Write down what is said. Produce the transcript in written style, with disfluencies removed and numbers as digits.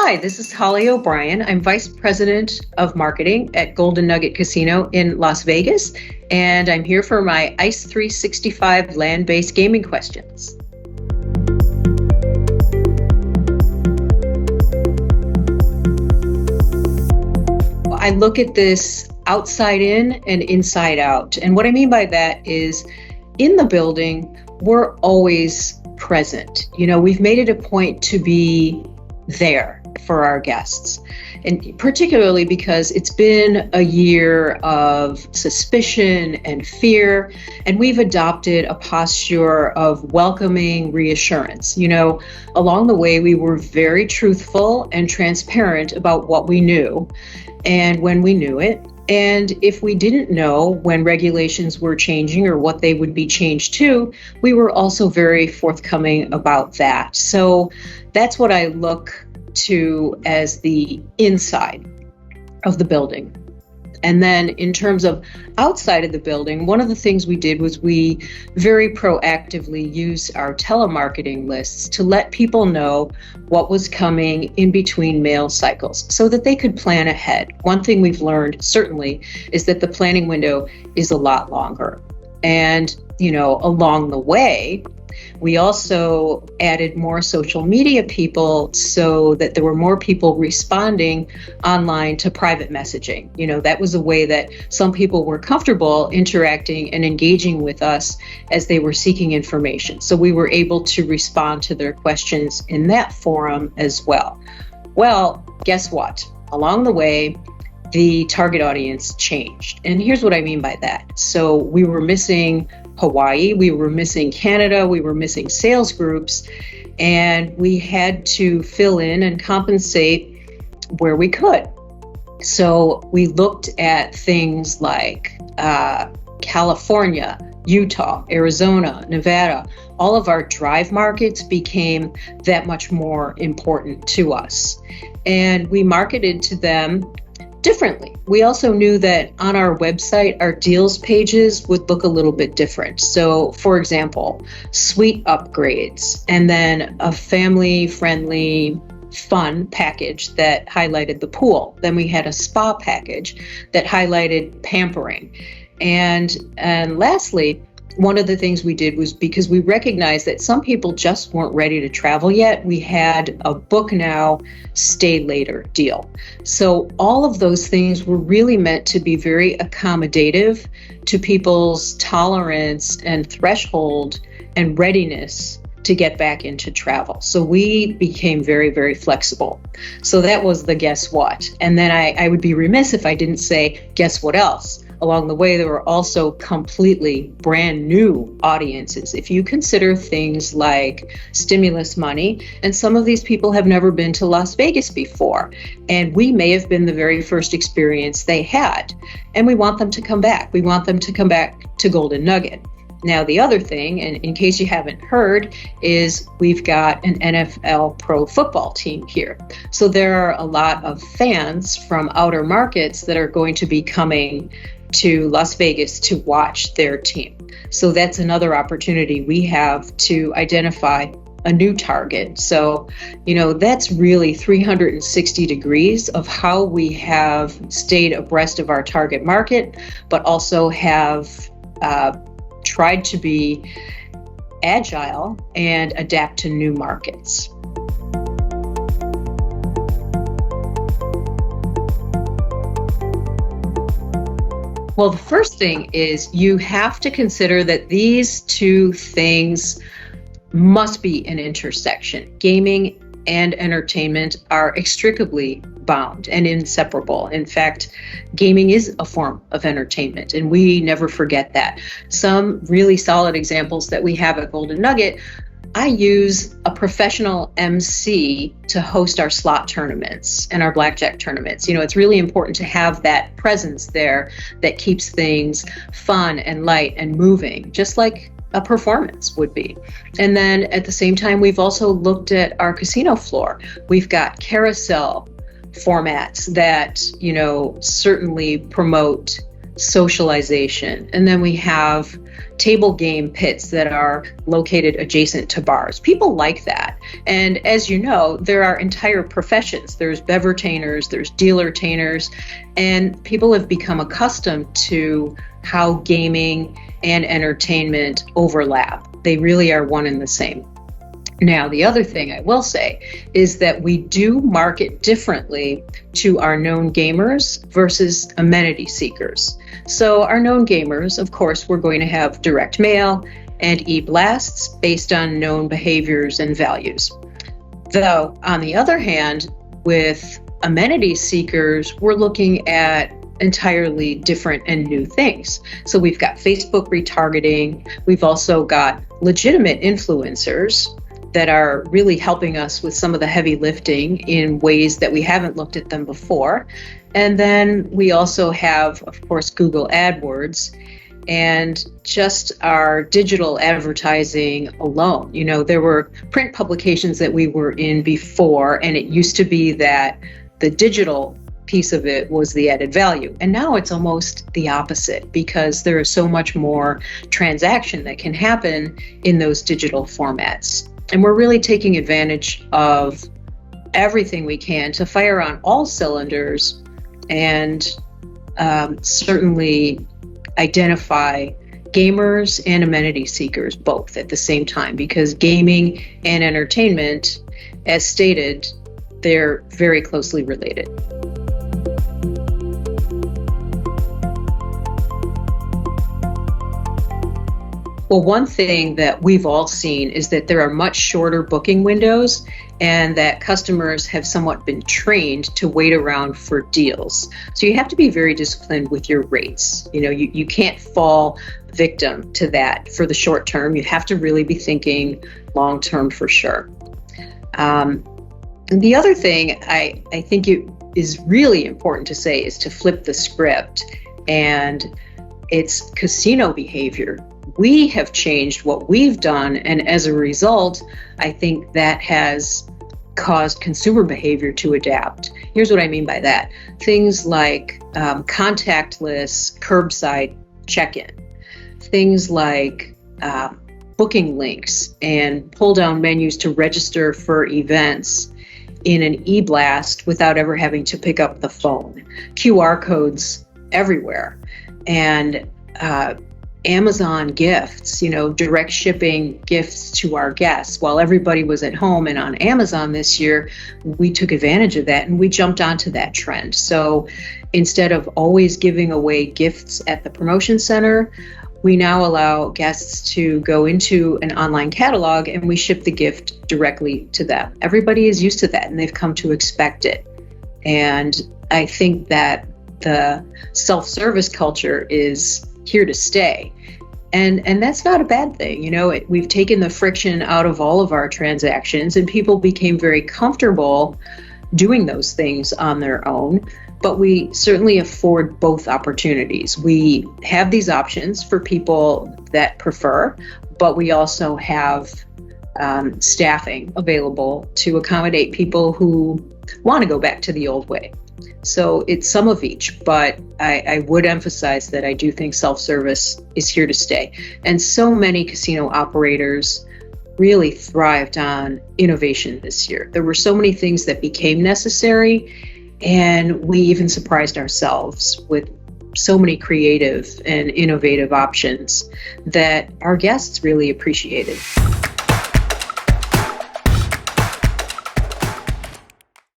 Hi, this is Holly O'Brien. I'm Vice President of Marketing at Golden Nugget Casino in Las Vegas, and I'm here for my ICE 365 land-based gaming questions. I look at this outside in and inside out. And what I mean by that is in the building, we're always present. We've made it a point to be there for our guests. And particularly because it's been a year of suspicion and fear, and we've adopted a posture of welcoming reassurance. Along the way, we were very truthful and transparent about what we knew and when we knew it. And if we didn't know when regulations were changing or what they would be changed to, we were also very forthcoming about that. So that's what I look to as the inside of the building. And then in terms of outside of the building, one of the things we did was we very proactively used our telemarketing lists to let people know what was coming in between mail cycles so that they could plan ahead. One thing we've learned certainly is that the planning window is a lot longer. And, along the way, we also added more social media people so that there were more people responding online to private messaging. That was a way that some people were comfortable interacting and engaging with us as they were seeking information. So we were able to respond to their questions in that forum as well. Well, guess what? Along the way, the target audience changed. And here's what I mean by that. So we were missing Hawaii, we were missing Canada, we were missing sales groups, and we had to fill in and compensate where we could. So we looked at things like California, Utah, Arizona, Nevada. All of our drive markets became that much more important to us. And we marketed to them differently. We also knew that on our website, our deals pages would look a little bit different. So, for example, suite upgrades, and then a family-friendly fun package that highlighted the pool. Then we had a spa package that highlighted pampering. And lastly, one of the things we did was because we recognized that some people just weren't ready to travel yet, we had a book now, stay later deal. So all of those things were really meant to be very accommodative to people's tolerance and threshold and readiness to get back into travel. So we became very, very flexible. So that was the guess what. And then I would be remiss if I didn't say, guess what else? Along the way, there were also completely brand new audiences. If you consider things like stimulus money, and some of these people have never been to Las Vegas before, and we may have been the very first experience they had, and we want them to come back. We want them to come back to Golden Nugget. Now, the other thing, and in case you haven't heard, is we've got an NFL pro football team here. So there are a lot of fans from outer markets that are going to be coming to Las Vegas to watch their team. So that's another opportunity we have to identify a new target. So, that's really 360 degrees of how we have stayed abreast of our target market, but also have tried to be agile and adapt to new markets. Well, the first thing is you have to consider that these two things must be an intersection. Gaming and entertainment are inextricably bound and inseparable. In fact, gaming is a form of entertainment, and we never forget that. Some really solid examples that we have at Golden Nugget, I use a professional MC to host our slot tournaments and our blackjack tournaments. It's really important to have that presence there that keeps things fun and light and moving, just like a performance would be. And then at the same time, we've also looked at our casino floor. We've got carousel formats that, certainly promote socialization. And then we have table game pits that are located adjacent to bars. People like that. And as you know, there are entire professions. There's bevertainers, there's dealertainers, and people have become accustomed to how gaming and entertainment overlap. They really are one and the same. Now, the other thing I will say is that we do market differently to our known gamers versus amenity seekers. So our known gamers, of course, we're going to have direct mail and e-blasts based on known behaviors and values. Though, on the other hand, with amenity seekers, we're looking at entirely different and new things. So we've got Facebook retargeting. We've also got legitimate influencers that are really helping us with some of the heavy lifting in ways that we haven't looked at them before. And then we also have, of course, Google AdWords and just our digital advertising alone. You know, there were print publications that we were in before, and it used to be that the digital piece of it was the added value. And now it's almost the opposite, because there is so much more transaction that can happen in those digital formats. And we're really taking advantage of everything we can to fire on all cylinders and certainly identify gamers and amenity seekers both at the same time, because gaming and entertainment, as stated, they're very closely related. Well, one thing that we've all seen is that there are much shorter booking windows, and that customers have somewhat been trained to wait around for deals. So you have to be very disciplined with your rates. You know, you can't fall victim to that for the short term. You have to really be thinking long term for sure. And the other thing I think it is really important to say is to flip the script, and it's casino behavior. We have changed what we've done, and as a result, I think that has caused consumer behavior to adapt. Here's what I mean by that. Things like contactless curbside check-in, things like booking links and pull-down menus to register for events in an e-blast without ever having to pick up the phone, QR codes everywhere, and Amazon gifts, you know, direct shipping gifts to our guests. While everybody was at home and on Amazon this year, we took advantage of that and we jumped onto that trend. So instead of always giving away gifts at the promotion center, we now allow guests to go into an online catalog and we ship the gift directly to them. Everybody is used to that and they've come to expect it. And I think that the self-service culture is here to stay. And that's not a bad thing. You know, we've taken the friction out of all of our transactions and people became very comfortable doing those things on their own. But we certainly afford both opportunities. We have these options for people that prefer, but we also have staffing available to accommodate people who want to go back to the old way. So it's some of each, but I would emphasize that I do think self-service is here to stay. And so many casino operators really thrived on innovation this year. There were so many things that became necessary, and we even surprised ourselves with so many creative and innovative options that our guests really appreciated.